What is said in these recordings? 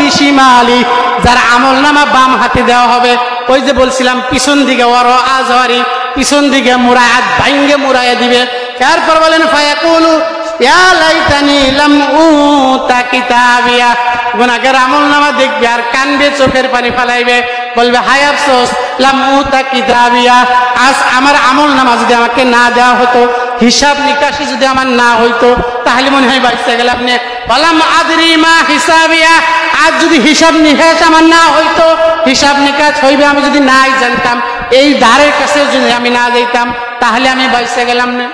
বিশিমালি, যার আমলনামা বাম হাতে দেওয়া হবে। ওই যে বলছিলাম পিছন দিকে ওয়ারা আজহারি, পিছন দিকে মুরায়াত ভাঙ্গে মুরায়া দিবে। তারপর বলেন ফায়াকুলু ইয়া লাইতানি লাম উতা কিতাবিয়া, গুনাহগার আমলনামা দেখবে আর কানবে, চোখের পানি ফেলাইবে, বলবে হায় আফসোস লাম উতা কিতাবিয়া, আজ আমার আমলনামা যদি আমাকে না দেওয়া হতো, হিসাব নিকাশি যদি আমার না হইতো, তাহলে মনে হয় বাঁচতে গেলাম না। বললাম আদরি মা হিসাবিয়া, আজ যদি হিসাব নিকাশ আমার না হইতো, হিসাব নিকাশ হইবে আমি যদি নাই জানতাম, এই দ্বারের কাছে যদি আমি না যাইতাম, তাহলে আমি বাঁচতে গেলাম না।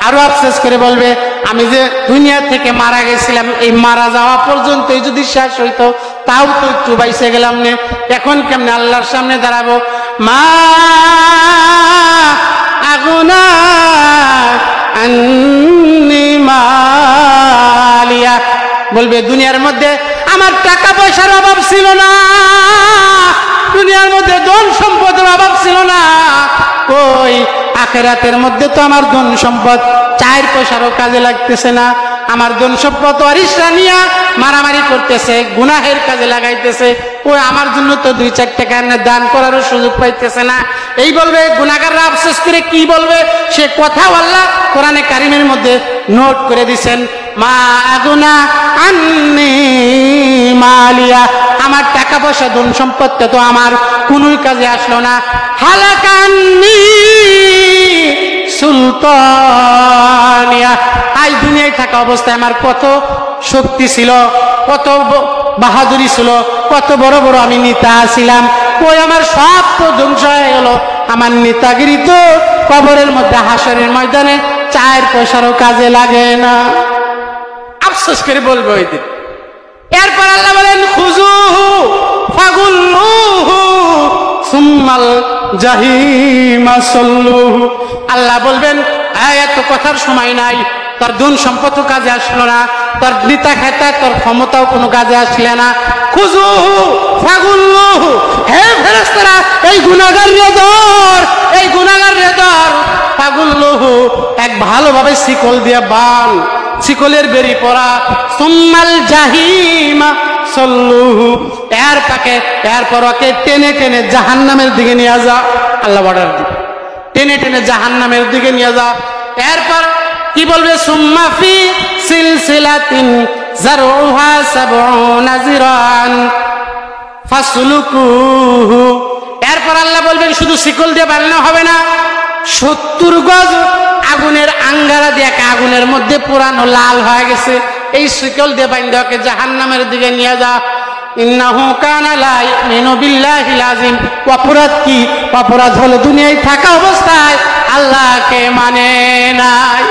আরো আফসোস করে বলবে আমি যে দুনিয়া থেকে মারা গেছিলাম, এই মারা যাওয়া পর্যন্ত যদি শেষ হইতো, তাও তো একটু বাইসে গেলাম না, এখন কেমনে আল্লাহর সামনে দাঁড়াবো। মা আগুনা আন্নি মালিয়া, বলবে দুনিয়ার মধ্যে আমার টাকা পয়সার অভাব ছিল না, দুনিয়ার মধ্যে ধন সম্পদের অভাব ছিল না, কই আখিরাতের মধ্যে তো আমার ধন সম্পদ 4 পয়সারও কাজে লাগতেছে না, আমার ধন সম্পদ ওয়ারিসরা নিয়া মারামারি করতেছে, গুনাহের কাজে লাগাইতেছে, ওই আমার জন্য তো 2-4 টাকা দান করারও সুযোগ পাইতেছে না। এই বলবে গুনাহগাররা আফসোস করে কি বলবে, সে কথাও আল্লাহ কোরআনে কারিমের মধ্যে নোট করে দিছেন। মা আগুনা আন্নি মালিয়া, আমার টাকা পয়সা ধন সম্পদটা তো আমার কোনোই কাজে আসলো না। হালাকান্নি সুলতানিয়া, আজ দুনিয়ায় থাকা অবস্থায় আমার কত শক্তি ছিল, কত বাহাদুরি ছিল, কত বড় বড় আমি নেতা ছিলাম, কই আমার সব তো ধ্বংস হয়ে গেল। আমার নেতাগিরি তো কবরের মধ্যে হাসরের ময়দানে 4 পয়সারও কাজে লাগে না। আফসোস করে বলবো ওই দিন। এরপর আল্লাহ বলেন খুজুহু ফাগুল্লুহু সুম্মাল জাহিমা সাল্লুহু, আল্লাহ বলবেন এত কথার সময় নাই, তোর ধন সম্পদ কাজে আসলো না, তোর নেতা খেতা তোর ক্ষমতাও কোনো কাজে আসলে না। খুজুহু ফাগুল্লুহু, হে ফেরেশতারা এই গুনাহগার রে ধর, এই গুনাহগার রে ধর। ফাগুল্লুহু, এক ভালোভাবে শিকল দিয়ে বান, শিকলের বেরি পড়া। সুম্মাল জাহিমা সাল্লুহু, এরপর ওকে টেনে টেনে জাহান্নামের দিকে নিয়ে যা। আল্লাহ বর্ডার দিকে টেনে টেনে জাহান্নামের দিকে নিয়ে যা। এরপর কি বলবে সুম্মা ফি সিলসিলাতিন যারউহা 70 যিরান ফাসলুকুহু, এরপর আল্লাহ বলবেন শুধু শিকল দিয়ে বানানো হবে না, 70 গজ আগুনের আঙ্গারা দিয়ে আগুনের মধ্যে পুরানো লাল হয়ে গেছে, এই শিকল দিয়ে বাইন্ধা ওকে জাহান্নামের দিকে নিয়ে যা। ইন্নাহু কানা লা ইউমিনু বিল্লাহিল আযীম, অপরাধ কি? অপরাধ হলো দুনিয়ায় থাকা অবস্থায় আল্লাহকে মানে নাই।